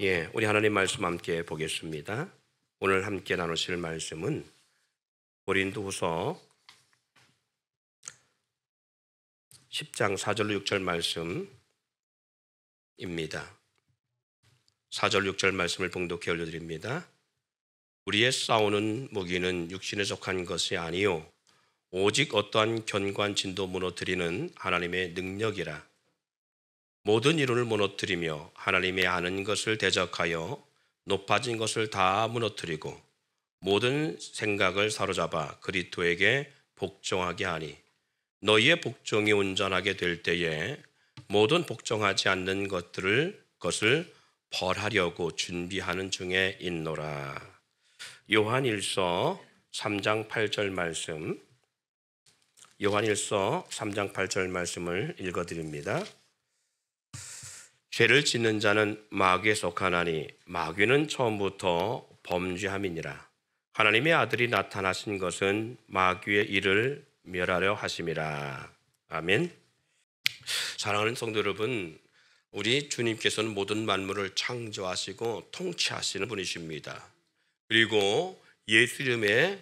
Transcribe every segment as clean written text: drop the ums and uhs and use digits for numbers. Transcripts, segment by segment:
예, 우리 하나님 말씀 함께 보겠습니다. 오늘 함께 나누실 말씀은 고린도후서 10장 4절로 6절 말씀입니다. 4절 6절 말씀을 봉독해 올려드립니다. 우리의 싸우는 무기는 육신에 속한 것이 아니요 오직 어떠한 견고한 진도 무너뜨리는 하나님의 능력이라. 모든 이론을 무너뜨리며 하나님의 아는 것을 대적하여 높아진 것을 다 무너뜨리고 모든 생각을 사로잡아 그리스도에게 복종하게 하니 너희의 복종이 온전하게 될 때에 모든 복종하지 않는 것을 벌하려고 준비하는 중에 있노라. 요한일서 3장 8절 말씀, 요한일서 3장 8절 말씀을 읽어드립니다. 죄를 짓는 자는 마귀에 속하나니 마귀는 처음부터 범죄함이니라. 하나님의 아들이 나타나신 것은 마귀의 일을 멸하려 하심이라. 아멘. 사랑하는 성도 여러분, 우리 주님께서는 모든 만물을 창조하시고 통치하시는 분이십니다. 그리고 예수 이름에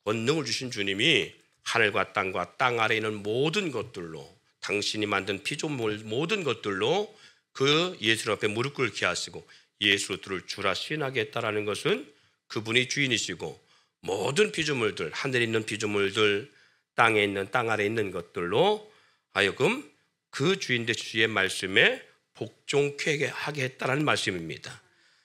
권능을 주신 주님이 하늘과 땅과 땅 아래에 있는 모든 것들로, 당신이 만든 피조물 모든 것들로 그 예수 앞에 무릎 꿇게 하시고 예수를 주라 시인하겠다라는 것은 그분이 주인이시고 모든 피조물들, 하늘에 있는 피조물들, 땅에 있는 땅 아래에 있는 것들로 하여금 그 주인 되신 주의 말씀에 복종케 하게 했다라는 말씀입니다.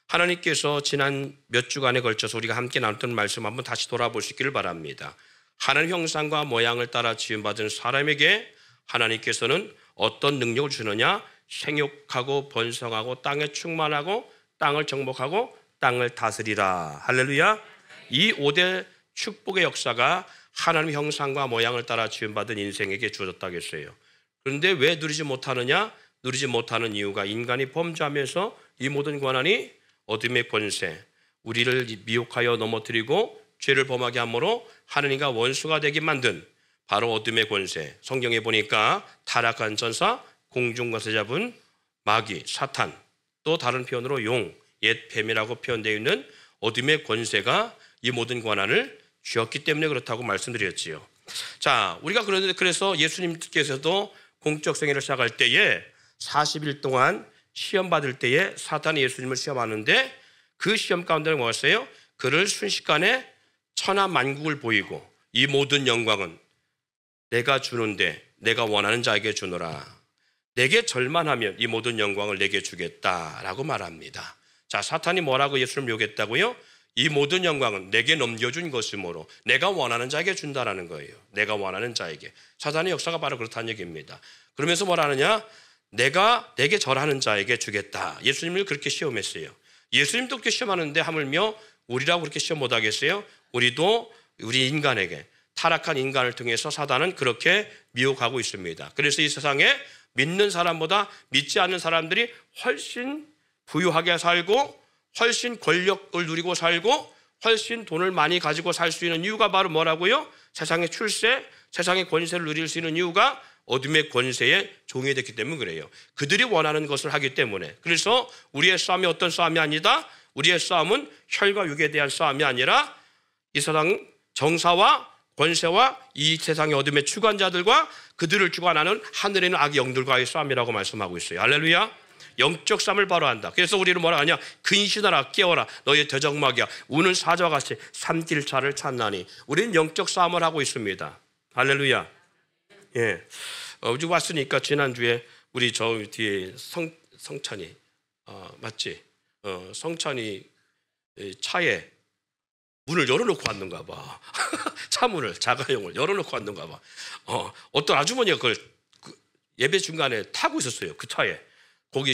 하나님께서 지난 몇 주간에 걸쳐서 우리가 함께 나눴던 말씀 한번 다시 돌아보시기를 바랍니다. 하나님 형상과 모양을 따라 지음받은 사람에게 하나님께서는 어떤 능력을 주느냐? 생육하고 번성하고 땅에 충만하고 땅을 정복하고 땅을 다스리라. 할렐루야. 이 5대 축복의 역사가 하나님의 형상과 모양을 따라 지음받은 인생에게 주어졌다고 했어요. 그런데 왜 누리지 못하느냐? 누리지 못하는 이유가 인간이 범죄하면서 이 모든 권한이 어둠의 권세, 우리를 미혹하여 넘어뜨리고 죄를 범하게 함으로 하느님과 원수가 되게 만든 바로 어둠의 권세. 성경에 보니까 타락한 전사, 공중권세 잡은 마귀, 사탄, 또 다른 표현으로 용, 옛 뱀이라고 표현되어 있는 어둠의 권세가 이 모든 권한을 쥐었기 때문에 그렇다고 말씀드렸지요. 자, 우리가 그래서 예수님께서도 공적 생애를 시작할 때에 40일 동안 시험 받을 때에 사탄이 예수님을 시험하는데 그 시험 가운데는 뭐였어요? 그를 순식간에 천하 만국을 보이고 이 모든 영광은 내가 주는데 내가 원하는 자에게 주노라. 내게 절만하면 이 모든 영광을 내게 주겠다라고 말합니다. 자, 사탄이 뭐라고 예수님을 욕했다고요? 이 모든 영광은 내게 넘겨준 것이므로 내가 원하는 자에게 준다라는 거예요. 내가 원하는 자에게. 사탄의 역사가 바로 그렇다는 얘기입니다. 그러면서 뭐라 하느냐? 내게 절하는 자에게 주겠다. 예수님을 그렇게 시험했어요. 예수님도 그렇게 시험하는데 하물며 우리라고 그렇게 시험 못하겠어요? 우리도 우리 인간에게, 타락한 인간을 통해서 사단은 그렇게 미혹하고 있습니다. 그래서 이 세상에 믿는 사람보다 믿지 않는 사람들이 훨씬 부유하게 살고 훨씬 권력을 누리고 살고 훨씬 돈을 많이 가지고 살 수 있는 이유가 바로 뭐라고요? 세상의 출세, 세상의 권세를 누릴 수 있는 이유가 어둠의 권세에 종이 됐기 때문에 그래요. 그들이 원하는 것을 하기 때문에. 그래서 우리의 싸움이 어떤 싸움이 아니다. 우리의 싸움은 혈과 육에 대한 싸움이 아니라 이 세상 정사와 권세와 이 세상의 어둠의 주관자들과 그들을 주관하는 하늘에 있는 악의 영들과의 싸움이라고 말씀하고 있어요. 할렐루야. 영적 싸움을 바로 한다. 그래서 우리는 뭐라 하냐? 근신하라, 깨어라, 너의 대적마귀야. 우는 사자와 같이 삼킬 차를 찾나니. 우리는 영적 싸움을 하고 있습니다. 할렐루야. 예. 어제 왔으니까 지난주에 우리 저 뒤에 성찬이 맞지? 성찬이 차에 문을 열어놓고 왔는가 봐. 차문을, 자가용을 열어놓고 왔는가 봐. 어떤 아주머니가 그걸 예배 중간에 타고 있었어요. 그 차에. 거기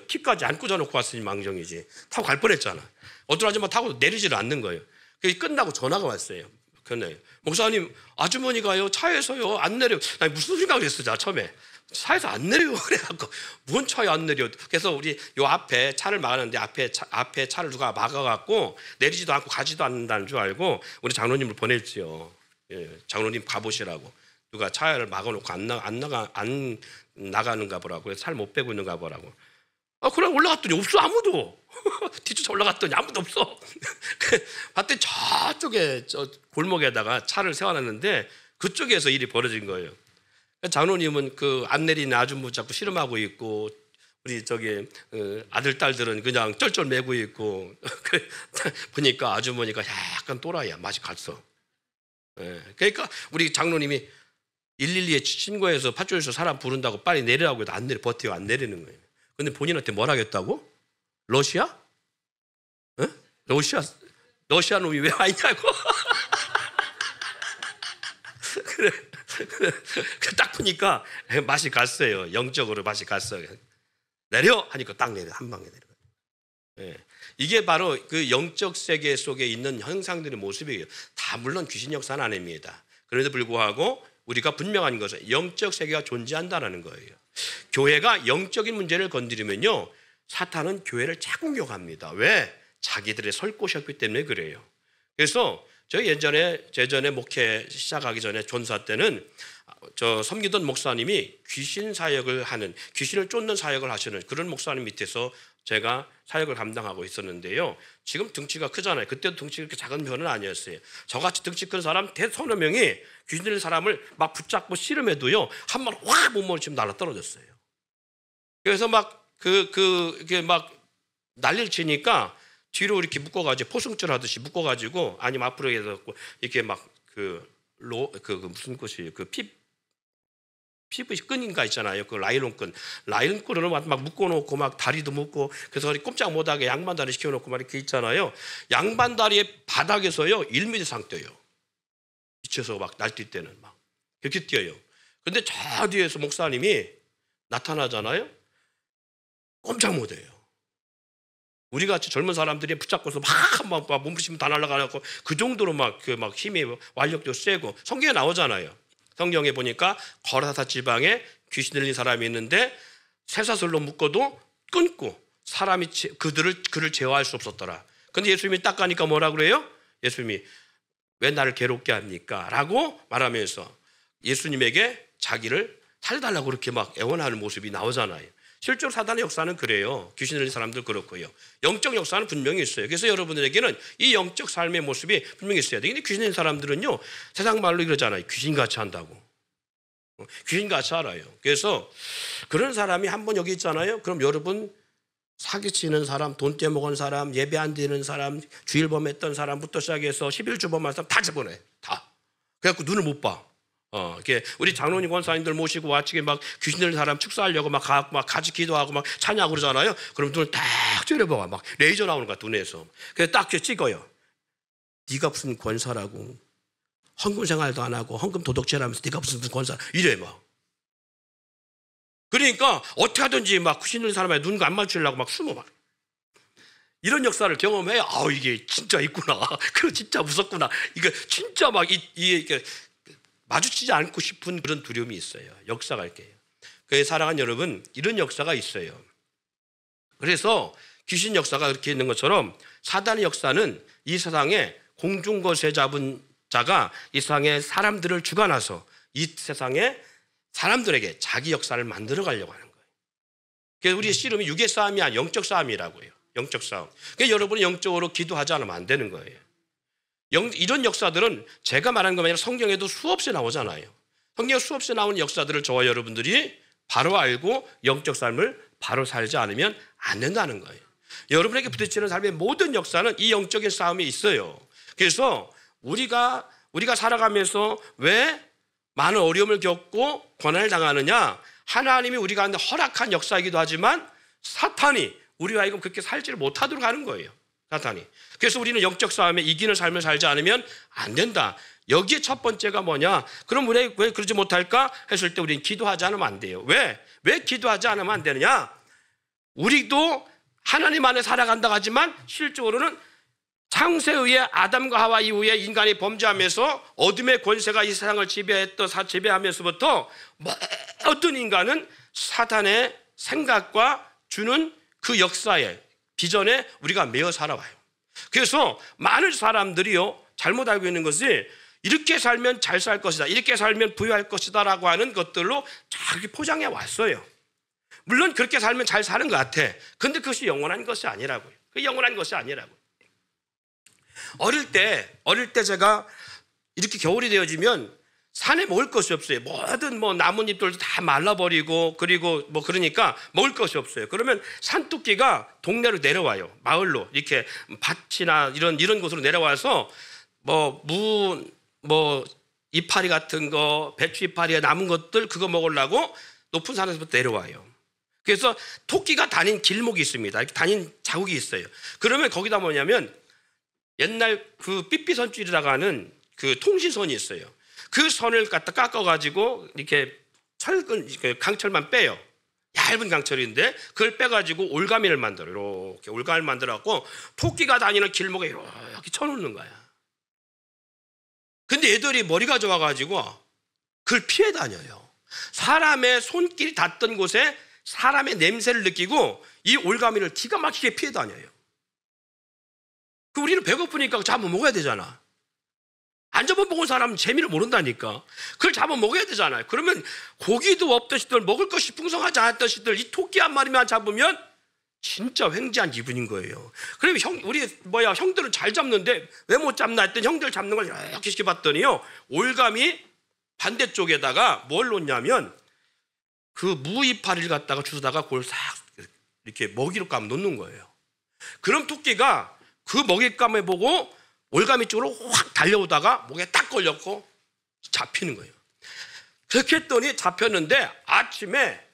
키까지 안 꽂아놓고 왔으니 망정이지. 타고 갈 뻔했잖아. 어떤 아줌마 타고 내리지를 않는 거예요. 그게 끝나고 전화가 왔어요. 근데 목사님, 아주머니가요 차에서요 안 내려. 나 무슨 소리가 그랬어, 처음에. 차에서 안 내려. 그래갖고 뭔 차에 안 내려. 그래서 우리 요 앞에 차를 막았는데 앞에 차를 누가 막아갖고 내리지도 않고 가지도 않는다는 줄 알고 우리 장로님을 보냈지요. 예, 장로님 가보시라고. 누가 차를 막아놓고 안 나가는가 보라고. 살 못 빼고 있는가 보라고. 그래 올라갔더니 없어 아무도. 뒤쫓아 올라갔더니 아무도 없어. 봤더니 저쪽에 저 골목에다가 차를 세워놨는데 그쪽에서 일이 벌어진 거예요. 장로님은 그 안 내리는 아줌마 자꾸 씨름하고 있고 우리 저기 아들 딸들은 그냥 쩔쩔 매고 있고 보니까 아주머니가 약간 또라이야. 맛이 갔어. 그러니까 우리 장로님이 112에 신고해서 파출소에서 사람 부른다고 빨리 내리라고 해도 안 내려, 버티고 안 내리는 거예요. 근데 본인한테 뭘 하겠다고? 러시아? 러시아 놈이 왜 와 있냐고. 그래. 딱 보니까 맛이 갔어요. 영적으로 맛이 갔어요. 내려 하니까 딱 내려, 한 방에 내려. 이게 바로 그 영적 세계 속에 있는 형상들의 모습이에요. 다 물론 귀신 역사는 아닙니다. 그런데도 불구하고 우리가 분명한 것은 영적 세계가 존재한다는 거예요. 교회가 영적인 문제를 건드리면요, 사탄은 교회를 착공격합니다. 왜? 자기들의 설 곳이었기 때문에 그래요. 그래서 저 예전에 목회 시작하기 전에 전사 때는 저 섬기던 목사님이 귀신 사역을 하는, 귀신을 쫓는 사역을 하시는 그런 목사님 밑에서 제가 사역을 감당하고 있었는데요. 지금 등치가 크잖아요. 그때도 등치가 그렇게 작은 편은 아니었어요. 저같이 등치 큰 사람 대서너 명이 귀신 들린 사람을 막 붙잡고 씨름해도요, 한 번 확 몸으로 지금 날아 떨어졌어요. 그래서 이게 막 난리를 치니까 뒤로 이렇게 묶어가지고 포승줄 하듯이 묶어가지고, 아니면 앞으로 해서 이렇게 막 무슨 꽃이 PVC 끈인가 있잖아요. 그 라이론 끈으로 막 묶어놓고 막 다리도 묶고, 그래서 꼼짝 못하게 양반다리 시켜놓고 막 이렇게 있잖아요. 양반다리의 바닥에서요 1m 이상 뛰어요. 미쳐서 막 날뛸 때는 막 그렇게 뛰어요. 근데 저 뒤에서 목사님이 나타나잖아요. 꼼짝 못해요. 우리 같이 젊은 사람들이 붙잡고서 막 몸부시면 다 날아가고, 그 정도로 막 힘이 완력도 세고, 성경에 나오잖아요. 성경에 보니까 거라사 지방에 귀신 들린 사람이 있는데 쇠사슬로 묶어도 끊고 사람이 그를 제어할 수 없었더라. 근데 예수님이 딱 가니까 뭐라 그래요? 예수님이 왜 나를 괴롭게 합니까? 라고 말하면서 예수님에게 자기를 살려달라고 그렇게 막 애원하는 모습이 나오잖아요. 실제로 사단의 역사는 그래요. 귀신 들린 사람들 그렇고요. 영적 역사는 분명히 있어요. 그래서 여러분들에게는 이 영적 삶의 모습이 분명히 있어야 돼요. 근데 귀신 들린 사람들은요, 세상 말로 이러잖아요. 귀신같이 한다고. 귀신같이 알아요. 그래서 그런 사람이 한 번 여기 있잖아요. 그럼 여러분 사기치는 사람, 돈 떼먹은 사람, 예배 안 드리는 사람, 주일범 했던 사람부터 시작해서 11주범 한 사람 다 집어내. 다. 그래갖고 눈을 못 봐. 우리 장로님 권사님들 모시고 와치게 막 귀신 들린 사람 축사하려고 막 같이 기도하고 막 찬양하고 그러잖아요. 그럼 눈을 딱 째려봐. 막 레이저 나오는 것 같아, 눈에서. 그래서 딱 찍어요. 네가 무슨 권사라고. 헌금 생활도 안 하고 헌금 도덕질하면서 네가 무슨 권사. 이래 막. 그러니까 어떻게 하든지 막 귀신 들린 사람에 눈 안 맞추려고 막 숨어 막. 이런 역사를 경험해. 이게 진짜 있구나. 그거 진짜 무섭구나. 이거 진짜 막 이게 마주치지 않고 싶은 그런 두려움이 있어요. 역사가 이렇게. 그래서 사랑하는 여러분, 이런 역사가 있어요. 그래서 귀신 역사가 그렇게 있는 것처럼 사단의 역사는 이 세상에 공중거세 잡은 자가 이 세상에 사람들을 주관해서 이 세상에 사람들에게 자기 역사를 만들어 가려고 하는 거예요. 그래서 우리의 씨름이 육의 싸움이 아니라 영적 싸움이라고 해요. 영적 싸움. 그러니까 여러분이 영적으로 기도하지 않으면 안 되는 거예요. 이런 역사들은 제가 말한 것만 아니라 성경에도 수없이 나오잖아요. 성경에 수없이 나오는 역사들을 저와 여러분들이 바로 알고 영적 삶을 바로 살지 않으면 안 된다는 거예요. 여러분에게 부딪히는 삶의 모든 역사는 이 영적인 싸움에 있어요. 그래서 우리가 살아가면서 왜 많은 어려움을 겪고 고난을 당하느냐? 하나님이 우리 가운데 허락한 역사이기도 하지만 사탄이 우리와 하여금 그렇게 살지를 못하도록 하는 거예요. 사탄이. 그래서 우리는 영적 싸움에 이기는 삶을 살지 않으면 안 된다. 여기에 첫 번째가 뭐냐? 그럼 왜 그러지 못할까? 했을 때 우리는 기도하지 않으면 안 돼요. 왜 기도하지 않으면 안 되느냐? 우리도 하나님 안에 살아간다고 하지만 실적으로는 창세의에 아담과 하와 이후에 인간이 범죄하면서 어둠의 권세가 이 세상을 지배하면서부터 모든 인간은 사탄의 생각과 주는 그 역사에 비전에 우리가 매여 살아와요. 그래서 많은 사람들이요, 잘못 알고 있는 것이 이렇게 살면 잘 살 것이다, 이렇게 살면 부유할 것이다 라고 하는 것들로 자기 포장해 왔어요. 물론 그렇게 살면 잘 사는 것 같아. 근데 그것이 영원한 것이 아니라고요. 그 영원한 것이 아니라고. 어릴 때 제가 이렇게 겨울이 되어지면 산에 먹을 것이 없어요. 모든 나뭇잎들도 다 말라버리고, 그리고 그러니까 먹을 것이 없어요. 그러면 산토끼가 동네로 내려와요. 마을로 이렇게 밭이나 이런 곳으로 내려와서 이파리 같은 거, 배추 이파리가 남은 것들 그거 먹으려고 높은 산에서부터 내려와요. 그래서 토끼가 다닌 길목이 있습니다. 이렇게 다닌 자국이 있어요. 그러면 거기다 뭐냐면 옛날 그 삐삐선줄이라고 하는 그 통신선이 있어요. 그 선을 갖다 깎아가지고 이렇게 강철만 빼요. 얇은 강철인데 그걸 빼가지고 올가미를 만들어요. 이렇게 올가미를 만들어갖고 토끼가 다니는 길목에 이렇게 쳐놓는 거야. 근데 애들이 머리가 좋아가지고 그걸 피해 다녀요. 사람의 손길이 닿던 곳에 사람의 냄새를 느끼고 이 올가미를 기가 막히게 피해 다녀요. 그 우리는 배고프니까 잡아 먹어야 되잖아. 안 잡아먹은 사람은 재미를 모른다니까. 그걸 잡아먹어야 되잖아요. 그러면 고기도 없던 시들, 먹을 것이 풍성하지 않았던 시들, 이 토끼 한 마리만 잡으면 진짜 횡재한 기분인 거예요. 그러면 형들은 잘 잡는데 왜 못 잡나 했더니 형들 잡는 걸 이렇게 시켜봤더니요, 올가미 반대쪽에다가 뭘 놓냐면 그 무이파리를 갖다가 주워다가 그걸 싹 이렇게 먹이감 놓는 거예요. 그럼 토끼가 그 먹잇감을 보고 올가미 쪽으로 확 달려오다가 목에 딱 걸렸고 잡히는 거예요. 그렇게 했더니 잡혔는데 아침에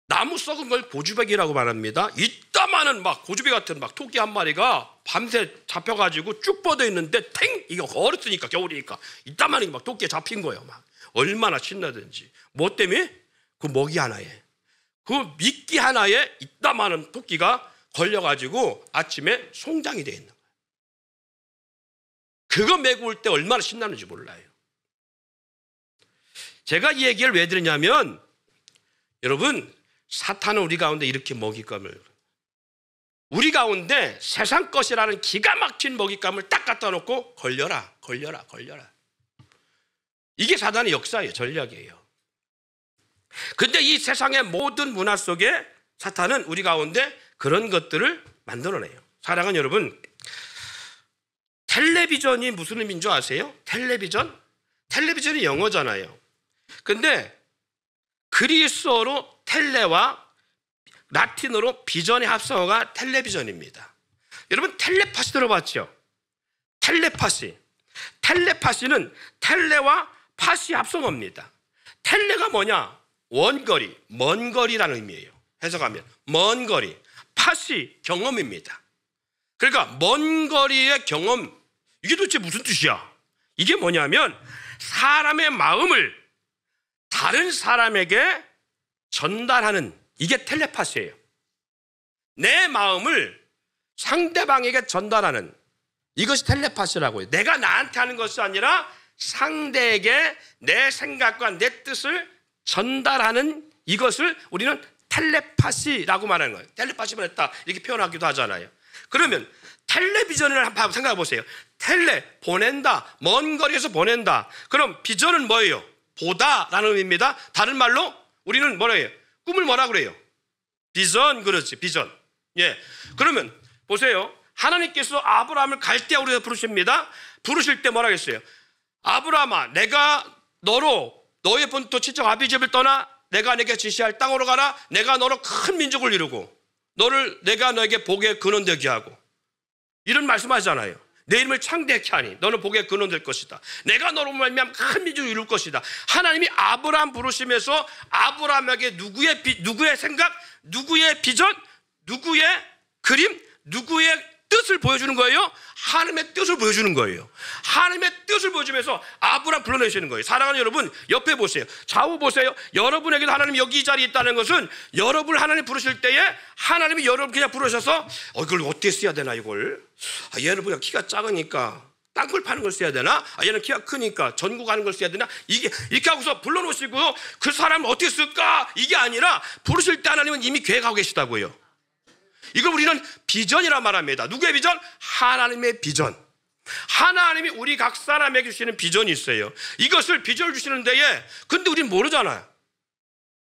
나무 썩은 걸 고주백이라고 말합니다. 이따마는 고주백 같은 토끼 한 마리가 밤새 잡혀가지고 쭉 뻗어 있는데 이거 얼었으니까 겨울이니까 이따마는 토끼에 잡힌 거예요. 얼마나 신나든지. 뭐 때문에? 그 먹이 하나에, 그 미끼 하나에 이따마는 토끼가 걸려가지고 아침에 송장이 돼 있는 거예요. 그거 메고 올 때 얼마나 신나는지 몰라요. 제가 이 얘기를 왜 드리냐면, 여러분, 사탄은 우리 가운데 이렇게 먹잇감을, 우리 가운데 세상 것이라는 기가 막힌 먹잇감을 딱 갖다 놓고 걸려라. 이게 사탄의 역사예요. 전략이에요. 근데 이 세상의 모든 문화 속에 사탄은 우리 가운데 그런 것들을 만들어내요. 사랑하는 여러분, 텔레비전이 무슨 의미인 줄 아세요? 텔레비전이 영어잖아요. 근데 그리스어로 텔레와 라틴어로 비전의 합성어가 텔레비전입니다. 여러분, 텔레파시 들어봤죠? 텔레파시는 텔레와 파시 합성어입니다. 텔레가 뭐냐? 원거리, 먼 거리라는 의미예요. 해석하면 먼 거리. 파시, 경험입니다. 그러니까 먼 거리의 경험, 이게 도대체 무슨 뜻이야? 이게 뭐냐면 사람의 마음을 다른 사람에게 전달하는, 이게 텔레파시예요. 내 마음을 상대방에게 전달하는, 이것이 텔레파시라고 해요. 내가 나한테 하는 것이 아니라 상대에게 내 생각과 내 뜻을 전달하는, 이것을 우리는 텔레파시라고 말하는 거예요. 텔레파시만 했다 이렇게 표현하기도 하잖아요. 그러면 텔레비전을 한번 생각해 보세요. 보낸다, 먼 거리에서 보낸다. 그럼 비전은 뭐예요? 보다라는 의미입니다. 다른 말로 우리는 뭐라 해요? 꿈을 뭐라 그래요? 비전, 그렇지, 비전. 예. 그러면 보세요. 하나님께서 아브라함을 갈대아우르에서 부르십니다. 부르실 때 뭐라 했어요? 아브라함아, 내가 너의 본토 친척 아비집을 떠나 내가 내게 지시할 땅으로 가라. 내가 너로 큰 민족을 이루고 내가 너에게 복의 근원 되게 하고, 이런 말씀하잖아요. 내 이름을 창대케 하니 너는 복의 근원 될 것이다. 내가 너로 말미암아 큰 민족을 이룰 것이다. 하나님이 아브라함 부르시면서 아브라함에게 누구의 생각, 누구의 비전, 누구의 그림, 누구의 뜻을 보여주는 거예요? 하나님의 뜻을 보여주는 거예요. 하나님의 뜻을 보여주면서 아브라함 불러내시는 거예요. 사랑하는 여러분, 옆에 보세요. 좌우 보세요. 여러분에게도 하나님이 여기 이 자리에 있다는 것은, 여러분을 하나님 부르실 때에 하나님이 여러분 그냥 부르셔서 이걸 어떻게 써야 되나, 이걸. 얘는 그냥 키가 작으니까 땅굴 파는 걸 써야 되나? 얘는 키가 크니까 전구 가는 걸 써야 되나? 이렇게 하고서 불러놓으시고요. 그 사람을 어떻게 쓸까? 이게 아니라 부르실 때 하나님은 이미 계획하고 계시다고요. 이걸 우리는 비전이라 말합니다. 누구의 비전? 하나님의 비전. 하나님이 우리 각 사람에게 주시는 비전이 있어요. 이것을 비전을 주시는 데에, 근데 우리는 모르잖아요.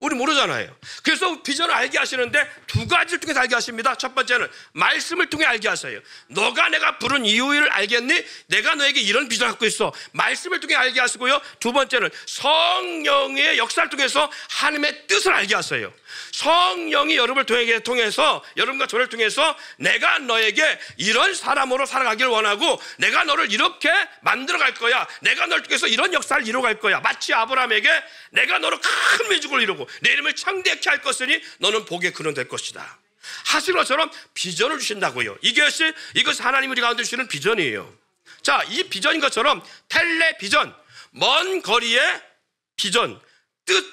우리 모르잖아요. 그래서 비전을 알게 하시는데 두 가지를 통해서 알게 하십니다. 첫 번째는 말씀을 통해 알게 하세요. 너가 내가 부른 이유를 알겠니? 내가 너에게 이런 비전을 갖고 있어. 말씀을 통해 알게 하시고요. 두 번째는 성령의 역사를 통해서 하나님의 뜻을 알게 하세요. 성령이 여러분을 통해서 여러분과 저를 통해서 내가 너에게 이런 사람으로 살아가길 원하고 내가 너를 이렇게 만들어 갈 거야. 내가 너를 통해서 이런 역사를 이루어갈 거야. 마치 아브라함에게 내가 너로 큰 민족을 이루고 내 이름을 창대케 할 것이니 너는 복의 근원 될 것이다 하신 것처럼 비전을 주신다고요. 이것이 하나님이 우리 가운데 주시는 비전이에요. 자, 이 비전인 것처럼 텔레비전, 먼 거리의 비전, 뜻,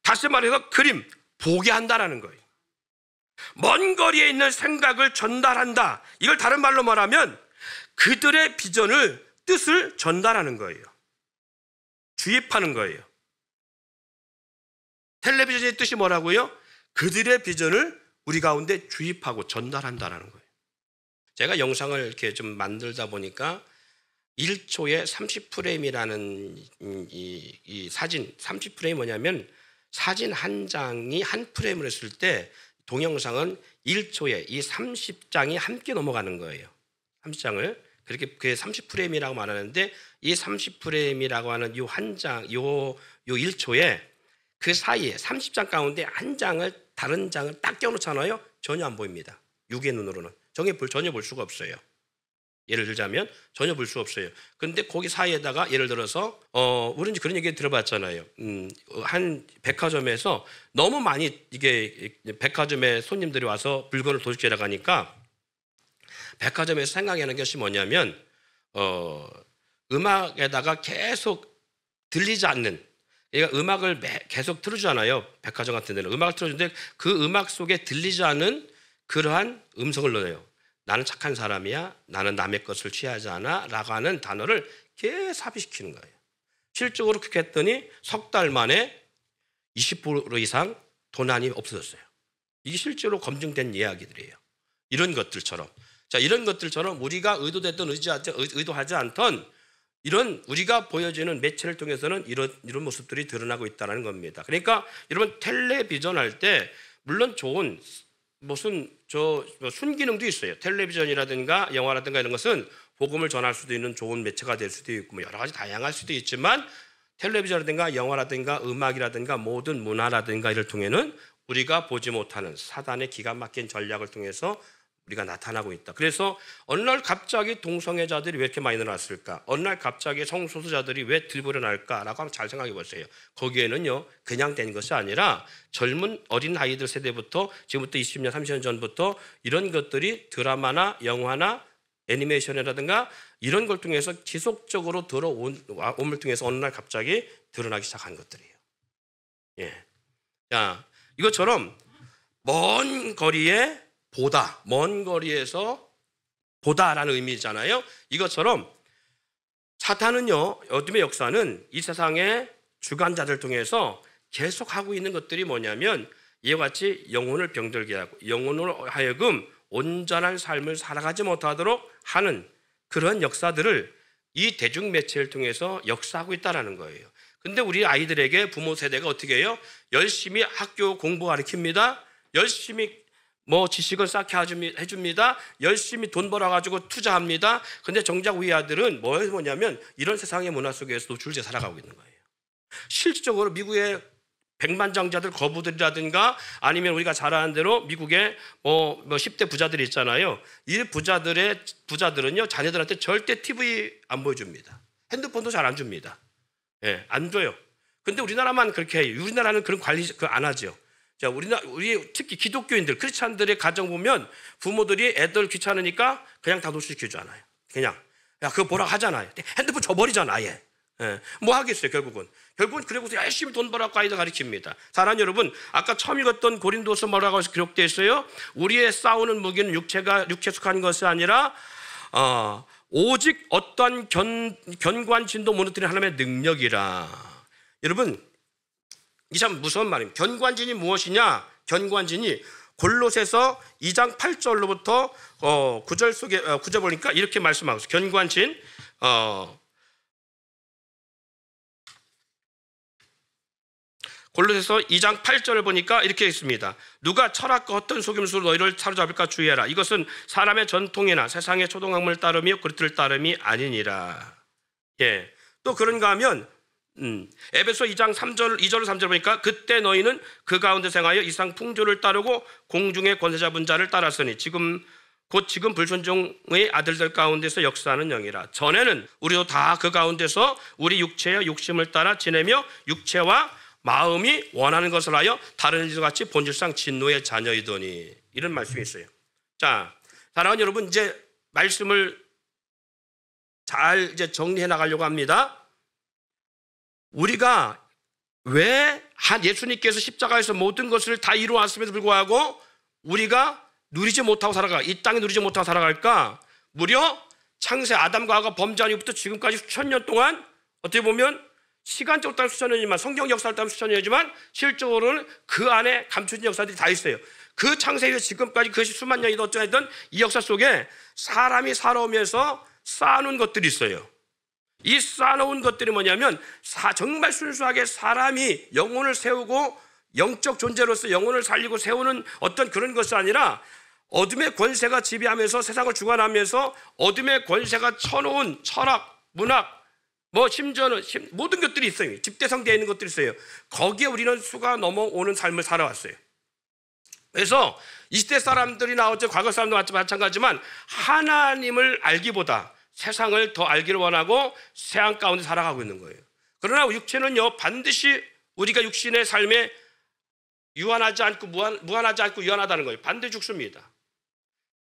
다시 말해서 그림, 보게 한다라는 거예요. 먼 거리에 있는 생각을 전달한다. 이걸 다른 말로 말하면 그들의 비전을, 뜻을 전달하는 거예요. 주입하는 거예요. 텔레비전의 뜻이 뭐라고요? 그들의 비전을 우리 가운데 주입하고 전달한다라는 거예요. 제가 영상을 이렇게 좀 만들다 보니까 1초에 30프레임이라는 이 사진, 30프레임 뭐냐면 사진 한 장이 한 프레임을 했을 때 동영상은 1초에 이 30장이 함께 넘어가는 거예요. 30장을. 그렇게 그게 30프레임이라고 말하는데 이 30프레임이라고 하는 요 한 장, 요 1초에 그 사이에 30장 가운데 한 장을 다른 장을 딱 껴놓잖아요. 전혀 안 보입니다. 육의 눈으로는 전혀 볼 수가 없어요. 예를 들자면 전혀 볼 수 없어요. 그런데 거기 사이에다가 예를 들어서 우리는 그런 얘기 들어봤잖아요. 한 백화점에서 너무 많이 이게 백화점에 손님들이 와서 물건을 도둑질해 가니까 백화점에서 생각하는 것이 뭐냐면 음악에다가 계속 들리지 않는, 그러니까 음악을 계속 틀어주잖아요. 백화점 같은 데는 음악을 틀어주는데 그 음악 속에 들리지 않는 그러한 음성을 넣어요. 나는 착한 사람이야, 나는 남의 것을 취하지 않아 라고 하는 단어를 계속 삽입시키는 거예요. 실적으로 그렇게 했더니 석 달 만에 20% 이상 도난이 없어졌어요. 이게 실제로 검증된 이야기들이에요. 이런 것들처럼, 자, 이런 것들처럼 우리가 의도됐든 의도하지 않던 이런 우리가 보여지는 매체를 통해서는 이런 모습들이 드러나고 있다는 겁니다. 그러니까 여러분 텔레비전 할 때 물론 좋은 무슨 순기능도 있어요. 텔레비전이라든가 영화라든가 이런 것은 복음을 전할 수도 있는 좋은 매체가 될 수도 있고 뭐 여러 가지 다양할 수도 있지만 텔레비전이라든가 영화라든가 음악이라든가 모든 문화라든가 이를 통해는 우리가 보지 못하는 사단의 기가 막힌 전략을 통해서 우리가 나타나고 있다. 그래서 어느 날 갑자기 동성애자들이 왜 이렇게 많이 늘어났을까? 어느 날 갑자기 성소수자들이 왜 들불어날까라고 한번 잘 생각해 보세요. 거기에는요 그냥 된 것이 아니라 젊은 어린 아이들 세대부터 지금부터 20년 30년 전부터 이런 것들이 드라마나 영화나 애니메이션이라든가 이런 걸 통해서 지속적으로 들어옴을 통해서 어느 날 갑자기 드러나기 시작한 것들이에요. 예. 자, 이것처럼 먼 거리에 보다, 먼 거리에서 보다라는 의미잖아요. 이것처럼 사탄은요, 어둠의 역사는 이 세상의 주관자들 통해서 계속하고 있는 것들이 뭐냐면 이와 같이 영혼을 병들게 하고 영혼으로 하여금 온전한 삶을 살아가지 못하도록 하는 그런 역사들을 이 대중매체를 통해서 역사하고 있다는 거예요. 근데 우리 아이들에게 부모 세대가 어떻게 해요? 열심히 학교 공부 가르칩니다. 열심히 지식을 쌓게 해줍니다. 열심히 돈 벌어가지고 투자합니다. 근데 정작 우리 아들은 뭐냐면 이런 세상의 문화 속에서 노출돼 살아가고 있는 거예요. 실질적으로 미국의 백만장자들 거부들이라든가 아니면 우리가 잘 아는 대로 미국의 10대 부자들이 있잖아요. 이 부자들은요 자녀들한테 절대 TV 안 보여줍니다. 핸드폰도 잘 안 줍니다. 예, 안 줘요. 근데 우리나라만 그렇게 해요. 우리나라는 그런 관리 안 하죠. 자, 우리 특히 기독교인들, 크리스찬들의 가정 보면 부모들이 애들 귀찮으니까 그냥 다 노출시켜주잖아요. 그냥 야 그거 뭐라고 하잖아요. 핸드폰 줘버리잖아 아예. 예, 뭐 하겠어요 결국은 그리고서 열심히 돈 벌어갖고 아이들 가르칩니다. 사랑하는 여러분, 아까 처음 읽었던 고린도서 뭐라고 기록되어 있어요? 우리의 싸우는 무기는 육체 속한 것이 아니라 오직 어떠한 견고한진도 무너뜨리는 하나님의 능력이라. 여러분 이 참 무서운 말입니다. 견고한진이 무엇이냐? 견고한진이 골로새서 2장 8절로부터 9절 속에 9절 보니까 이렇게 말씀하고 있어요. 견고한진 골로새서 2장 8절을 보니까 이렇게 있습니다. 누가 철학과 어떤 속임수로 너희를 사로잡을까 주의하라. 이것은 사람의 전통이나 세상의 초동학문을 따름이요 그리스도를 따름이 아니니라. 예. 또 그런가 하면 에베소 2장 3절 2절 3절 보니까 그때 너희는 그 가운데 생하여 이상 풍조를 따르고 공중의 권세 잡은 자를 따랐으니 지금 불순종의 아들들 가운데서 역사하는 영이라. 전에는 우리도 다 그 가운데서 우리 육체의 욕심을 따라 지내며 육체와 마음이 원하는 것을 하여 다른 이들과 같이 본질상 진노의 자녀이더니, 이런 말씀이 있어요. 자, 사랑하는 여러분, 이제 말씀을 잘 이제 정리해 나가려고 합니다. 우리가 왜 예수님께서 십자가에서 모든 것을 다 이루었음에도 불구하고 우리가 누리지 못하고 살아가, 이 땅에 누리지 못하고 살아갈까? 무려 창세 아담과 하와가 범죄한 이후부터 지금까지 수천 년 동안 어떻게 보면 시간적으로 따르면 수천 년이지만, 성경 역사를 따르면 수천 년이지만 실적으로는 그 안에 감춰진 역사들이 다 있어요. 그 창세에서 지금까지 그것이 수만 년이든 어쩌든 이 역사 속에 사람이 살아오면서 쌓아놓은 것들이 있어요. 이 쌓아놓은 것들이 뭐냐면 정말 순수하게 사람이 영혼을 세우고 영적 존재로서 영혼을 살리고 세우는 어떤 그런 것이 아니라 어둠의 권세가 지배하면서 세상을 주관하면서 어둠의 권세가 쳐놓은 철학, 문학, 심지어는 모든 것들이 있어요. 집대성되어 있는 것들이 있어요. 거기에 우리는 수가 넘어오는 삶을 살아왔어요. 그래서 이 시대 사람들이나 어째 과거 사람도 마찬가지지만 하나님을 알기보다 세상을 더 알기를 원하고 세상 가운데 살아가고 있는 거예요. 그러나 육체는요, 반드시 우리가 육신의 삶에 유한하지 않고 무한하지 않고 유한하다는 거예요. 반드시 죽습니다.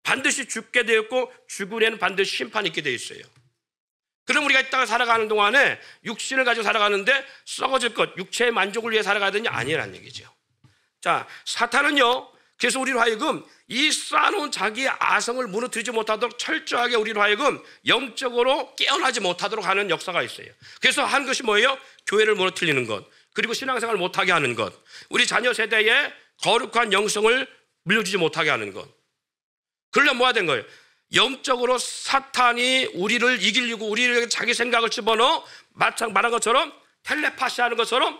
반드시 죽게 되었고 죽은 후에는 반드시 심판이 있게 되어 있어요. 그럼 우리가 이 땅을 살아가는 동안에 육신을 가지고 살아가는데 썩어질 것, 육체의 만족을 위해 살아가더니 아니라는 얘기죠. 자, 사탄은요, 그래서 우리로 하여금 이 쌓아놓은 자기의 아성을 무너뜨리지 못하도록 철저하게 우리로 하여금 영적으로 깨어나지 못하도록 하는 역사가 있어요. 그래서 한 것이 뭐예요? 교회를 무너뜨리는 것, 그리고 신앙생활을 못하게 하는 것, 우리 자녀 세대에 거룩한 영성을 물려주지 못하게 하는 것. 그러려면 뭐가 된 거예요? 영적으로 사탄이 우리를 이기려고 우리에게 자기 생각을 집어넣어 말한 것처럼, 텔레파시 하는 것처럼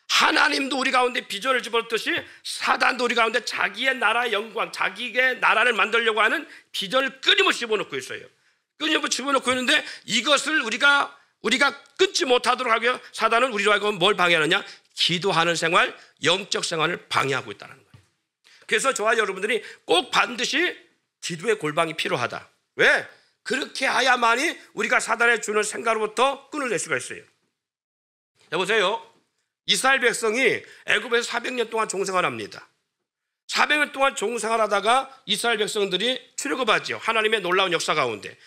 하나님도 우리 가운데 비전을 집어넣듯이 사단도 우리 가운데 자기의 나라의 영광, 자기의 나라를 만들려고 하는 비전을 끊임없이 집어넣고 있어요. 끊임없이 집어넣고 있는데 이것을 우리가 끊지 못하도록 하게 사단은 우리로 하여금 뭘 방해하느냐? 기도하는 생활, 영적 생활을 방해하고 있다는 거예요. 그래서 저와 여러분들이 꼭 반드시 기도의 골방이 필요하다. 왜? 그렇게 해야만이 우리가 사단에 주는 생각으로부터 끊어낼 수가 있어요. 여보세요. 이스라엘 백성이 애굽에서 400년 동안 종생활합니다. 400년 동안 종생활하다가 이스라엘 백성들이 출애굽하지요. 하나님의 놀라운 역사 가운데.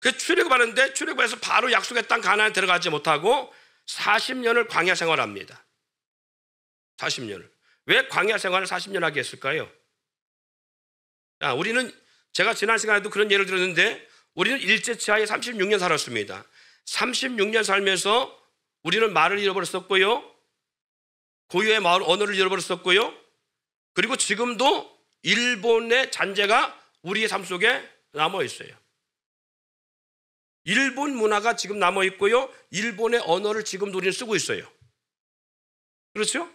그 출애굽하는데 출애굽해서 바로 약속의 땅 가나안에 들어가지 못하고 40년을 광야 생활합니다. 40년을. 왜 광야 생활을 40년 하게 했을까요? 우리는 제가 지난 시간에도 그런 예를 들었는데 우리는 일제치하에 36년 살았습니다. 36년 살면서 우리는 말을 잃어버렸었고요. 고유의 언어를 잃어버렸었고요. 그리고 지금도 일본의 잔재가 우리의 삶 속에 남아있어요. 일본 문화가 지금 남아있고요. 일본의 언어를 지금도 우리는 쓰고 있어요. 그렇죠?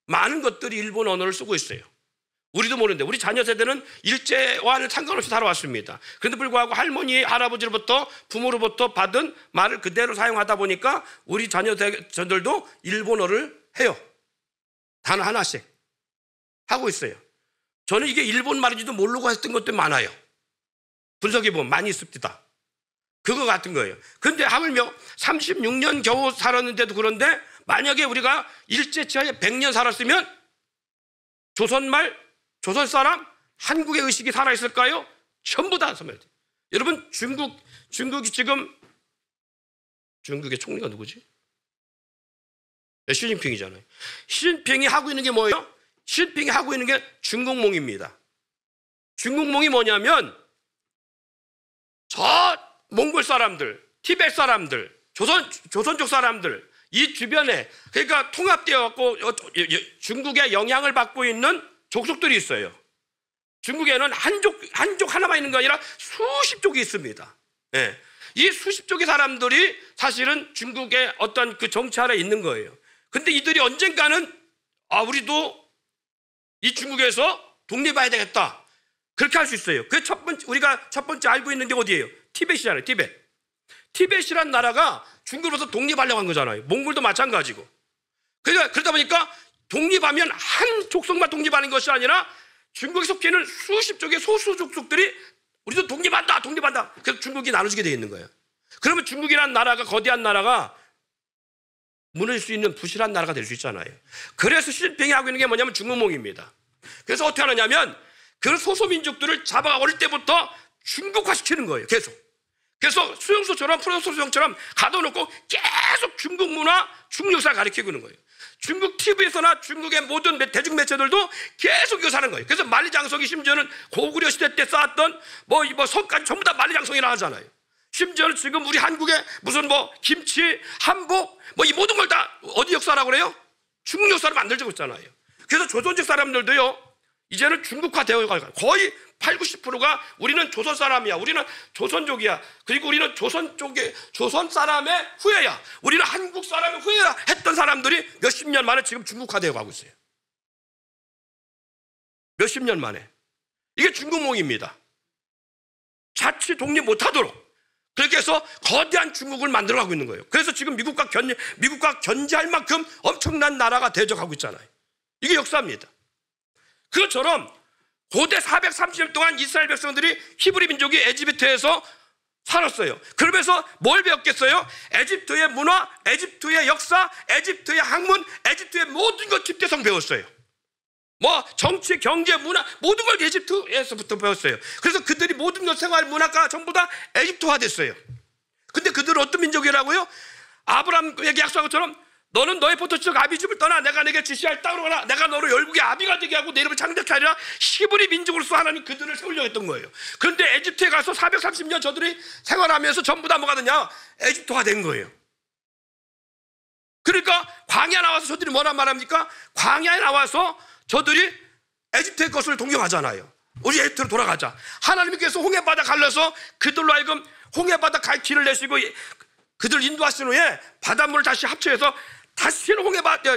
많은 것들이 일본 언어를 쓰고 있어요. 우리도 모르는데 우리 자녀 세대는 일제와는 상관없이 살아왔습니다. 그런데 불구하고 할머니, 할아버지로부터 부모로부터 받은 말을 그대로 사용하다 보니까 우리 자녀들도 일본어를 해요. 단어 하나씩 하고 있어요. 저는 이게 일본 말인지도 모르고 했던 것도 많아요. 분석해 보면 많이 있습니다. 그거 같은 거예요. 그런데 하물며 36년 겨우 살았는데도 그런데 만약에 우리가 일제치하에 100년 살았으면 조선말, 조선 사람, 한국의 의식이 살아있을까요? 전부 다 섬멸. 여러분 중국이 지금 중국의 총리가 누구지? 시진핑이잖아요. 시진핑이 하고 있는 게 뭐예요? 시진핑이 하고 있는 게 중국몽입니다. 중국몽이 뭐냐면 저 몽골 사람들, 티베트 사람들, 조선족 사람들 이 주변에 그러니까 통합되어 갖고 중국의 영향을 받고 있는 족속들이 있어요. 중국에는 한족 하나만 있는 게 아니라 수십 족이 있습니다. 네. 이 수십 족의 사람들이 사실은 중국의 어떤 그 정치 아래 있는 거예요. 근데 이들이 언젠가는 우리도 이 중국에서 독립해야 되겠다. 그렇게 할 수 있어요. 그 우리가 첫 번째 알고 있는 게 어디예요? 티벳이잖아요. 티벳이란 나라가 중국으로서 독립하려고 한 거잖아요. 몽골도 마찬가지고. 그러다 보니까 독립하면 한 족속만 독립하는 것이 아니라 중국에 속해있는 수십 쪽의 소수 족속들이 우리도 독립한다. 그래서 중국이 나눠지게 되어 있는 거예요. 그러면 중국이라는 나라가, 거대한 나라가 무너질 수 있는 부실한 나라가 될 수 있잖아요. 그래서 시진핑이 하고 있는 게 뭐냐면 중국몽입니다. 그래서 어떻게 하느냐면 그 소소민족들을 잡아가 어릴 때부터 중국화시키는 거예요. 그래서 수용소처럼 프로소수용처럼 가둬놓고 계속 중국 문화, 중국 역사를 가르치고 있는 거예요. 중국 TV에서나 중국의 모든 대중매체들도 계속 이거 사는 거예요. 그래서 만리장성이 심지어는 고구려 시대 때 쌓았던 성까지 전부 다 만리장성이라 하잖아요. 심지어는 지금 우리 한국에 무슨 김치, 한복, 이 모든 걸 다 어디 역사라고 그래요? 중국 역사로 만들고 있잖아요. 그래서 조선족 사람들도요, 이제는 중국화 되어 가요. 거의 80~90%가 우리는 조선 사람이야. 우리는 조선족이야. 그리고 우리는 조선 사람의 후예야. 우리는 한국 사람의 후예야. 했던 사람들이 몇십 년 만에 지금 중국화 되어 가고 있어요. 몇십 년 만에. 이게 중국몽입니다. 자칫 독립 못하도록. 그렇게 해서 거대한 중국을 만들어가고 있는 거예요. 그래서 지금 미국과 견제할 만큼 엄청난 나라가 대적하고 있잖아요. 이게 역사입니다. 그것처럼 고대 430년 동안 이스라엘 백성들이 히브리 민족이 에집트에서 살았어요. 그러면서 뭘 배웠겠어요? 에집트의 문화, 에집트의 역사, 에집트의 학문, 에집트의 모든 것 집대성 배웠어요. 정치, 경제, 문화 모든 걸 에집트에서부터 배웠어요. 그래서 그들이 모든 것 생활, 문화가 전부 다 에집트화 됐어요. 근데 그들은 어떤 민족이라고요? 아브라함에게 약속한 것처럼 너는 너의 포도주적 아비집을 떠나 내가 내게 지시할 땅으로 가라. 내가 너를 열국의 아비가 되게 하고 내 이름을 창대케 하리라. 히브리 민족으로서 하나님 그들을 세우려고 했던 거예요. 그런데 에집트에 가서 430년 저들이 생활하면서 전부 다 뭐가 되냐? 에집트화 된 거예요. 그러니까 광야 나와서 저들이 뭐란 말합니까? 광야에 나와서 저들이 에집트의 것을 동경하잖아요. 우리 에집트로 돌아가자. 하나님께서 홍해바다 갈라서 그들로 하여금 홍해바다 갈 길을 내시고 그들 인도하신 후에 바닷물을 다시 합쳐서 다시는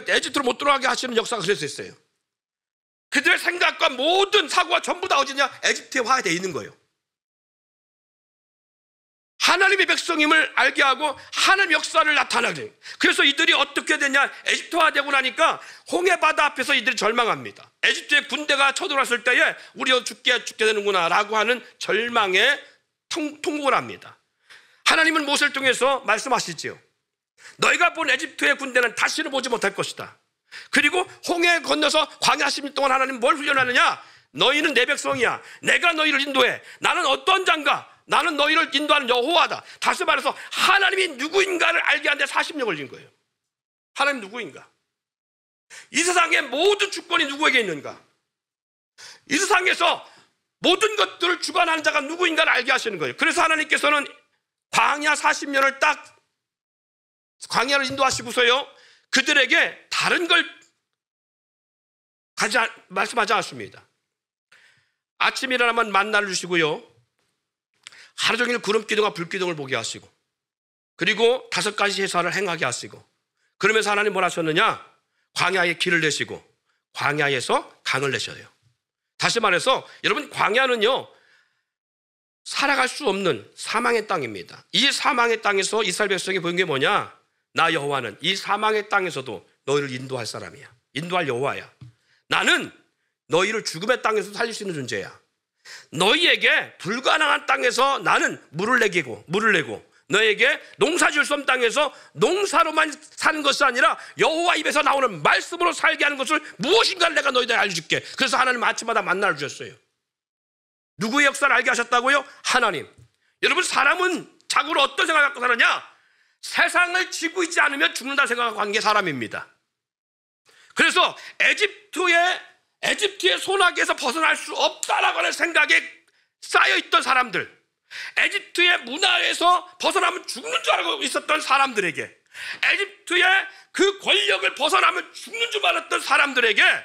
에집트로 못 들어가게 하시는 역사가 그랬었어요. 그들의 생각과 모든 사고가 전부 다 어디냐? 에집트화되어 있는 거예요. 하나님의 백성임을 알게 하고 하나님의 역사를 나타나게 해요. 그래서 이들이 어떻게 되냐? 에집트화되고 나니까 홍해바다 앞에서 이들이 절망합니다. 에집트의 군대가 쳐들어왔을 때에 우리가 죽게 되는구나 라고 하는 절망에 통곡을 합니다. 하나님은 모세를 통해서 말씀하시지요. 너희가 본 에집트의 군대는 다시는 보지 못할 것이다. 그리고 홍해 건너서 광야 10년 동안 하나님 뭘 훈련하느냐? 너희는 내 백성이야. 내가 너희를 인도해. 나는 어떤 장가? 나는 너희를 인도하는 여호와다. 다시 말해서 하나님이 누구인가를 알게 하는데 40년 걸린 거예요. 하나님 누구인가? 이 세상의 모든 주권이 누구에게 있는가? 이 세상에서 모든 것들을 주관하는 자가 누구인가를 알게 하시는 거예요. 그래서 하나님께서는 광야 40년을 딱 광야를 인도하시고서요, 그들에게 다른 걸 말씀하지 않았습니다. 아침 일어나면 만나를 주시고요, 하루 종일 구름 기둥과 불 기둥을 보게 하시고, 그리고 5가지 해산을 행하게 하시고, 그러면서 하나님 뭘 하셨느냐? 광야에 길을 내시고 광야에서 강을 내셔요. 다시 말해서 여러분, 광야는요 살아갈 수 없는 사망의 땅입니다. 이 사망의 땅에서 이스라엘 백성이 보인 게 뭐냐? 나 여호와는 이 사망의 땅에서도 너희를 인도할 사람이야. 인도할 여호와야. 나는 너희를 죽음의 땅에서 살릴 수 있는 존재야. 너희에게 불가능한 땅에서 나는 물을 내고 너에게 농사 지을 수 없는 땅에서 농사로만 사는 것이 아니라 여호와 입에서 나오는 말씀으로 살게 하는 것을 무엇인가를 내가 너희들에게 알려줄게. 그래서 하나님 아침마다 만나를 주셨어요. 누구의 역사를 알게 하셨다고요? 하나님. 여러분, 사람은 자고로 어떤 생각을 갖고 사느냐? 세상을 지고 있지 않으면 죽는다 생각하고 한 게 사람입니다. 그래서 에집트의 소나기에서 벗어날 수 없다라고 하는 생각에 쌓여있던 사람들, 에집트의 문화에서 벗어나면 죽는 줄 알고 있었던 사람들에게, 에집트의 그 권력을 벗어나면 죽는 줄 알았던 사람들에게,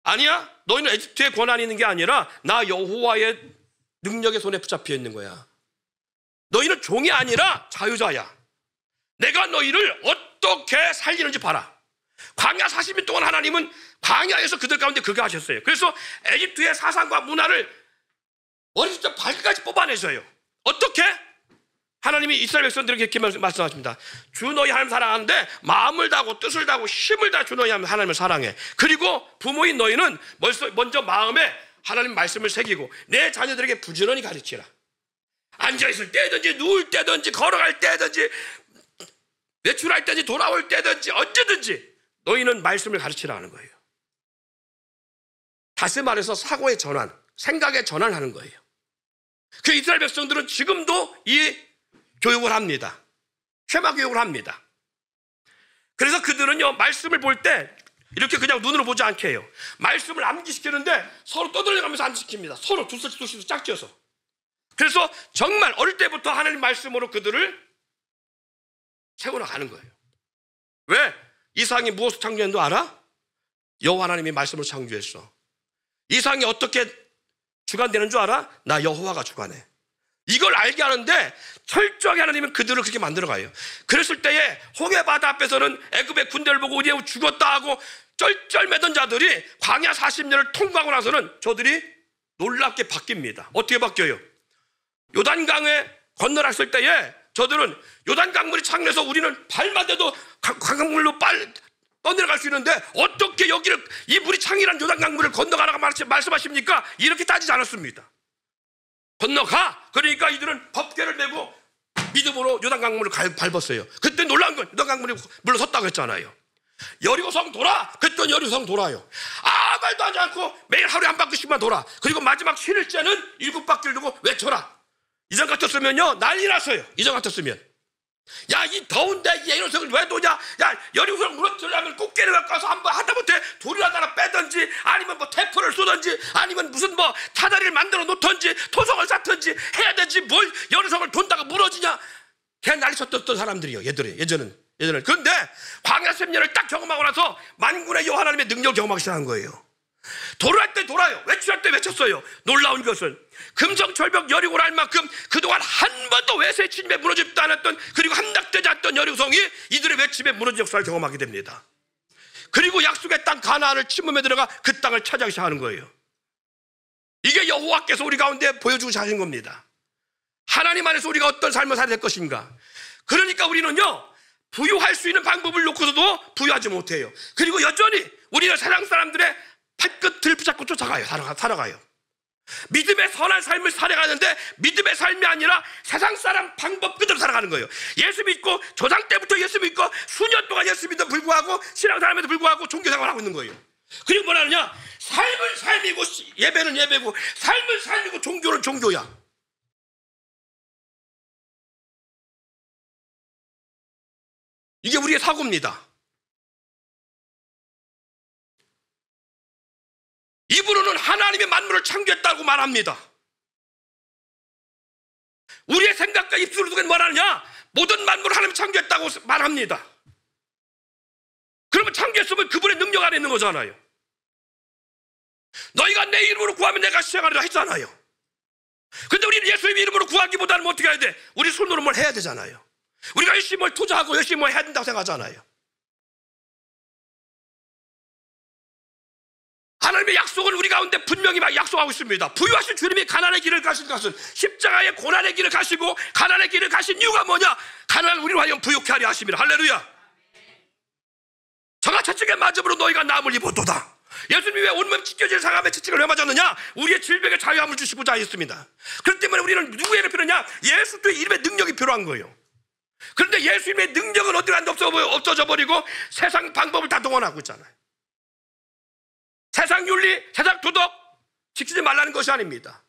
아니야, 너희는 에집트의 권한이 있는 게 아니라 나 여호와의 능력의 손에 붙잡혀 있는 거야. 너희는 종이 아니라 자유자야. 내가 너희를 어떻게 살리는지 봐라. 광야 40년 동안 하나님은 광야에서 그들 가운데 그렇게 하셨어요. 그래서 에집트의 사상과 문화를 머리부터 발끝까지 뽑아내셔요. 어떻게? 하나님이 이스라엘 백성들에게 이렇게 말씀하십니다. 주 너희 하나님 사랑하는데 마음을 다하고 뜻을 다하고 힘을 다해 주 너희 하나님을 사랑해. 그리고 부모인 너희는 먼저 마음에 하나님 말씀을 새기고 내 자녀들에게 부지런히 가르치라. 앉아있을 때든지 누울 때든지 걸어갈 때든지 외출할 때든지 돌아올 때든지 언제든지 너희는 말씀을 가르치라 는 거예요. 다시 말해서 사고의 전환, 생각의 전환하는 거예요. 그 이스라엘 백성들은 지금도 이 교육을 합니다. 쉐마 교육을 합니다. 그래서 그들은요, 말씀을 볼 때 이렇게 그냥 눈으로 보지 않게 해요. 말씀을 암기시키는데 서로 떠들어가면서 암기시킵니다. 서로 두씩 짝지어서. 그래서 정말 어릴 때부터 하나님 말씀으로 그들을 세워나가는 거예요. 왜? 이상이 무엇을 창조했는지 알아? 여호와 하나님이 말씀을 창조했어. 이상이 어떻게 주관되는 줄 알아? 나 여호와가 주관해. 이걸 알게 하는데 철저하게 하나님은 그들을 그렇게 만들어가요. 그랬을 때에 홍해바다 앞에서는 애굽의 군대를 보고 우리 죽었다 하고 쩔쩔매던 자들이 광야 40년을 통과하고 나서는 저들이 놀랍게 바뀝니다. 어떻게 바뀌어요? 요단강에 건너갔을 때에 저들은 요단강물이 창내서 우리는 발만 대도 강물로 떠내려갈 수 있는데 어떻게 여기를 이 물이 창이란 요단강물을 건너가라고 말씀하십니까? 이렇게 따지지 않았습니다. 건너가. 그러니까 이들은 법궤를 메고 믿음으로 요단강물을 밟았어요. 그때 놀라운 건 요단강물이 물러섰다고 했잖아요. 여리고성 돌아. 그때 여리고성 돌아요. 아무 말도 하지 않고 매일 하루에 한 바퀴씩만 돌아. 그리고 마지막 7일째는 7바퀴를 두고 외쳐라. 이전 같았으면요 난리 났어요. 이전 같았으면 야, 이 더운데 이 여리고성을 왜 도냐? 야, 여리고성 무너뜨리려면 꽃게를 갖고 와서 한번 하다못해 돌을 하나 빼든지 아니면 뭐 대포를 쏘든지 아니면 무슨 뭐 타다리를 만들어 놓든지 토성을 쌓든지 해야 되지 뭘 여리고성을 돈다가 무너지냐? 그냥 난리 쳤던 사람들이요. 예전은. 그런데 광야 10년을 딱 경험하고 나서 만군의 여호와 하나님의 능력을 경험하기 시작한 거예요. 돌아할 때 돌아요. 외출할 때 외쳤어요. 놀라운 것은 금성철벽 여리고를 할 만큼 그동안 한 번도 외세의 침입에 무너지지도 않았던 그리고 함락되지 않았던 여리고성이 이들의 외침에 무너진 역사를 경험하게 됩니다. 그리고 약속의 땅 가나안을 침범에 들어가 그 땅을 차지하기 시작하는 거예요. 이게 여호와께서 우리 가운데 보여주고 하신 겁니다. 하나님 안에서 우리가 어떤 삶을 살아야 될 것인가. 그러니까 우리는요 부유할 수 있는 방법을 놓고서도 부유하지 못해요. 그리고 여전히 우리는 세상 사람들의 발끝을 붙잡고 살아가요. 믿음의 선한 삶을 살아가는데 믿음의 삶이 아니라 세상 사람 방법 그대로 살아가는 거예요. 예수 믿고 조상 때부터 예수 믿고 수년 동안 예수 믿음에도 불구하고 신앙생활에도 불구하고 종교생활을 하고 있는 거예요. 그리고 뭐라 하느냐? 삶은 삶이고 예배는 예배고 삶은 삶이고 종교는 종교야. 이게 우리의 사고입니다. 입으로는 하나님의 만물을 창조했다고 말합니다. 우리의 생각과 입술을 두고 뭐라느냐? 모든 만물을 하나님이 창조했다고 말합니다. 그러면 창조했으면 그분의 능력 안에 있는 거잖아요. 너희가 내 이름으로 구하면 내가 시행하리라 했잖아요. 근데 우리는 예수님의 이름으로 구하기보다는 어떻게 해야 돼? 우리 손으로 뭘 해야 되잖아요. 우리가 열심히 뭘 투자하고 열심히 뭘 해야 된다고 생각하잖아요. 하나님의 약속은 우리 가운데 분명히 막 약속하고 있습니다. 부유하신 주님이 가난의 길을 가신 것은 십자가의 고난의 길을 가시고 가난의 길을 가신 이유가 뭐냐? 가난을 우리로 하여금 부유케 하려 하십니다. 할렐루야. 저가 채찍에 맞음으로 너희가 나음을 입었도다. 예수님이 왜 온몸 찢겨질 상함에 채찍을 왜 맞았느냐? 우리의 질병에 자유함을 주시고자 했습니다. 그렇기 때문에 우리는 누구의 이름이 필요하냐? 예수의 이름의 능력이 필요한 거예요. 그런데 예수님의 능력은 어디 간데 없어져 버리고 세상 방법을 다 동원하고 있잖아요. 세상 윤리, 세상 도덕 지키지 말라는 것이 아닙니다.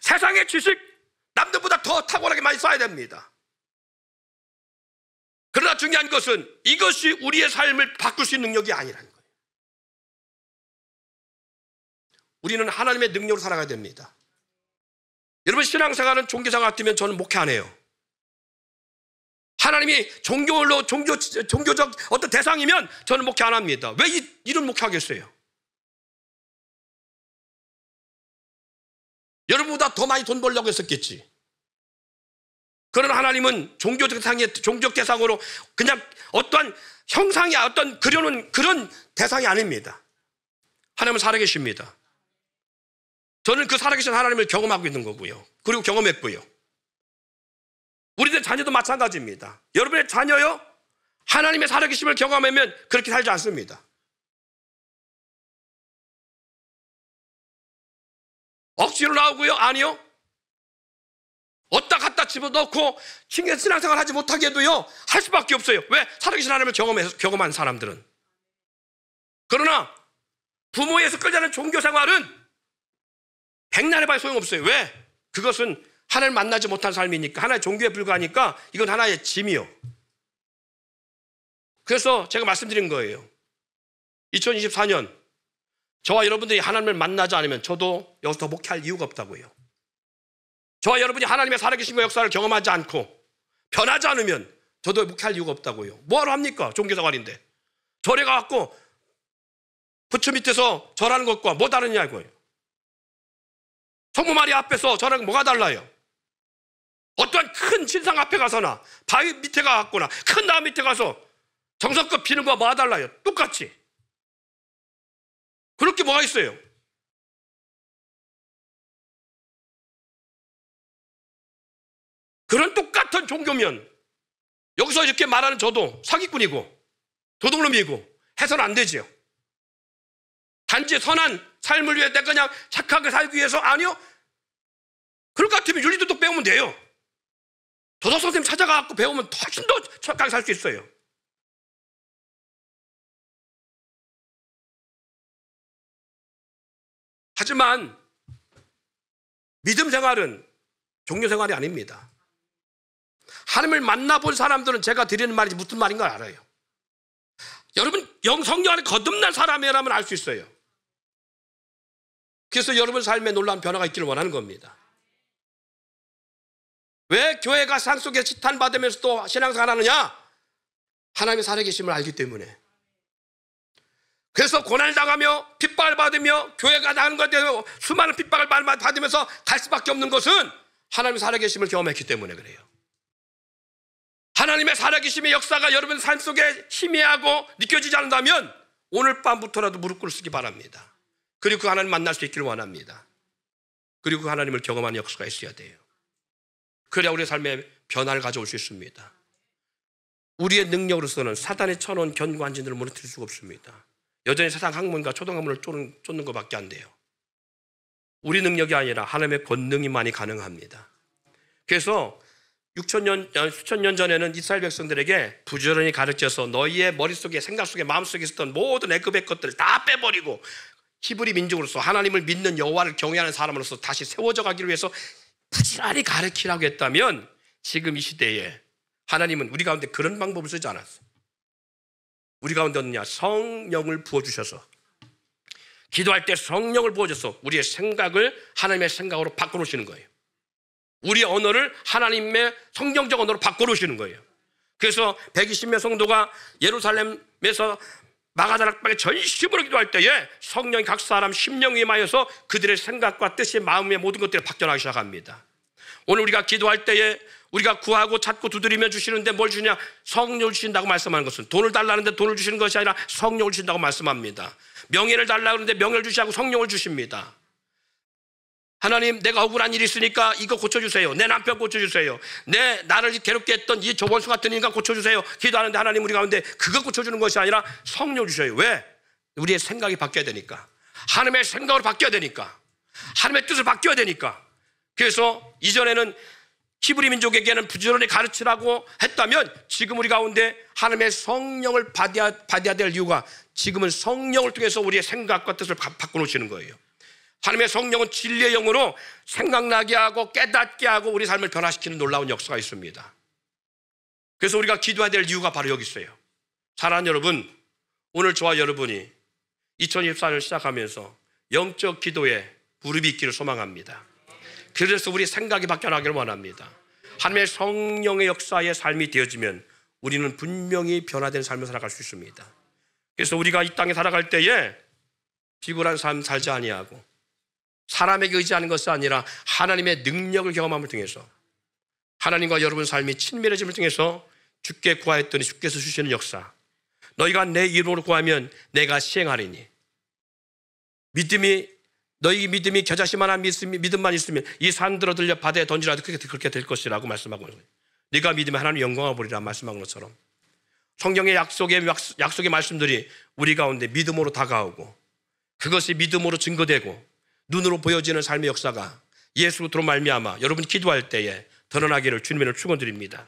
세상의 지식 남들보다 더 탁월하게 많이 써야 됩니다. 그러나 중요한 것은 이것이 우리의 삶을 바꿀 수 있는 능력이 아니라는 거예요. 우리는 하나님의 능력으로 살아가야 됩니다. 여러분 신앙생활은 종교생활 같으면 저는 목회 안 해요. 하나님이 종교적 어떤 대상이면 저는 목회 안 합니다. 왜 이런 목회하겠어요? 여러분보다 더 많이 돈 벌려고 했었겠지. 그러나 하나님은 종교적 대상으로 그냥 어떠한 형상이 어떤 그려놓은 그런 대상이 아닙니다. 하나님은 살아계십니다. 저는 그 살아계신 하나님을 경험하고 있는 거고요. 그리고 경험했고요. 우리들 자녀도 마찬가지입니다. 여러분의 자녀요, 하나님의 살아계심을 경험하면 그렇게 살지 않습니다. 억지로 나오고요? 아니요. 어디다 갖다 집어넣고 신앙생활 하지 못하게 해도요, 할 수밖에 없어요. 왜? 살아계신 하나님을 경험한 사람들은. 그러나 부모에서 끌자는 종교생활은 백날 해봐야 소용없어요. 왜? 그것은 하나님을 만나지 못한 삶이니까, 하나의 종교에 불과하니까 이건 하나의 짐이요. 그래서 제가 말씀드린 거예요. 2024년 저와 여러분들이 하나님을 만나지 않으면 저도 여기서 더 목회할 이유가 없다고요. 저와 여러분이 하나님의 살아계신과 역사를 경험하지 않고 변하지 않으면 저도 목회할 이유가 없다고요. 뭐하러 합니까? 종교생활인데. 절에 가갖고 부처 밑에서 절하는 것과 뭐 다르냐고요. 성모 마리아 앞에서 절하는 뭐가 달라요? 어떠한 큰 신상 앞에 가서나 바위 밑에 가갖거나 큰 나무 밑에 가서 정성껏 비는 거와 뭐가 달라요? 똑같이. 그렇게 뭐가 있어요? 그런 똑같은 종교면 여기서 이렇게 말하는 저도 사기꾼이고 도둑놈이고 해서는 안 되지요. 단지 선한 삶을 위해 내가 그냥 착하게 살기 위해서, 아니요. 그럴 것 같으면 윤리도덕 배우면 돼요. 도덕 선생님 찾아가서 배우면 훨씬 더 착하게 살 수 있어요. 하지만 믿음 생활은 종교 생활이 아닙니다. 하나님을 만나본 사람들은 제가 드리는 말이 무슨 말인 걸 알아요. 여러분, 성령 안에 거듭난 사람이라면 알 수 있어요. 그래서 여러분 삶에 놀라운 변화가 있기를 원하는 겁니다. 왜 교회가 산속에 지탄받으면서 또 신앙생활 하느냐? 하나님의 살아계심을 알기 때문에. 그래서 고난을 당하며 핍박을 받으며 교회가 나가는 것에 대해서 수많은 핍박을 받으면서 갈 수밖에 없는 것은 하나님의 살아계심을 경험했기 때문에 그래요. 하나님의 살아계심의 역사가 여러분 삶 속에 희미하고 느껴지지 않는다면 오늘 밤부터라도 무릎 꿇으시기 바랍니다. 그리고 그 하나님 만날 수 있기를 원합니다. 그리고 그 하나님을 경험하는 역사가 있어야 돼요. 그래야 우리의 삶에 변화를 가져올 수 있습니다. 우리의 능력으로서는 사단이 쳐놓은 견고한진들을 무너뜨릴 수가 없습니다. 여전히 세상 학문과 초등학문을 쫓는 것밖에 안 돼요. 우리 능력이 아니라 하나님의 권능이만이 가능합니다. 그래서 수천 년 전에는 이스라엘 백성들에게 부지런히 가르쳐서 너희의 머릿속에, 생각 속에, 마음속에 있었던 모든 애굽의 것들을 다 빼버리고 히브리 민족으로서 하나님을 믿는 여호와를 경외하는 사람으로서 다시 세워져 가기를 위해서 부지런히 가르치라고 했다면, 지금 이 시대에 하나님은 우리 가운데 그런 방법을 쓰지 않았어요. 우리 가운데 어느냐? 성령을 부어주셔서, 기도할 때 성령을 부어줘서 우리의 생각을 하나님의 생각으로 바꿔놓으시는 거예요. 우리의 언어를 하나님의 성경적 언어로 바꿔놓으시는 거예요. 그래서 120명 성도가 예루살렘에서 마가다락방에 전심으로 기도할 때에 성령이 각 사람 심령에 임하여서 그들의 생각과 뜻이, 마음의 모든 것들이 바뀌어나기 시작합니다. 오늘 우리가 기도할 때에 우리가 구하고 찾고 두드리면 주시는데 뭘 주냐? 성령을 주신다고 말씀하는 것은 돈을 달라는데 돈을 주시는 것이 아니라 성령을 주신다고 말씀합니다. 명예를 달라고 하는데 명예를 주시고 성령을 주십니다. 하나님, 내가 억울한 일이 있으니까 이거 고쳐주세요. 내 남편 고쳐주세요. 나를 괴롭게 했던 이 조본수 같은 인간 고쳐주세요. 기도하는데 하나님 우리 가운데 그거 고쳐주는 것이 아니라 성령 주셔요. 왜? 우리의 생각이 바뀌어야 되니까. 하나님의 생각으로 바뀌어야 되니까. 하나님의 뜻을 바뀌어야 되니까. 그래서 이전에는 히브리 민족에게는 부지런히 가르치라고 했다면 지금 우리 가운데 하나님의 성령을 받아야 될 이유가, 지금은 성령을 통해서 우리의 생각과 뜻을 바꿔놓으시는 거예요. 하나님의 성령은 진리의 영으로 생각나게 하고 깨닫게 하고 우리 삶을 변화시키는 놀라운 역사가 있습니다. 그래서 우리가 기도해야 될 이유가 바로 여기 있어요. 사랑하는 여러분, 오늘 저와 여러분이 2024년을 시작하면서 영적 기도에 무릎이 있기를 소망합니다. 그래서 우리 생각이 바뀌어나기를 원합니다. 하나님의 성령의 역사의 삶이 되어지면 우리는 분명히 변화된 삶을 살아갈 수 있습니다. 그래서 우리가 이 땅에 살아갈 때에 비굴한 삶 살지 아니하고 사람에게 의지하는 것이 아니라 하나님의 능력을 경험함을 통해서 하나님과 여러분 삶이 친밀해짐을 통해서 주께 구하였더니 주께서 주시는 역사, 너희가 내 이름으로 구하면 내가 시행하리니. 너희 믿음이 겨자씨만한 믿음만 있으면 이 산들어 들려 바다에 던지라도 그렇게 될 것이라고 말씀하고 있는 거예요. 네가 믿으면 하나님 영광을 보리라 말씀한 것처럼 성경의 약속의 말씀들이 우리 가운데 믿음으로 다가오고 그것이 믿음으로 증거되고 눈으로 보여지는 삶의 역사가 예수 그리스도로 말미암아 여러분 기도할 때에 드러나기를 주님으로 축원드립니다.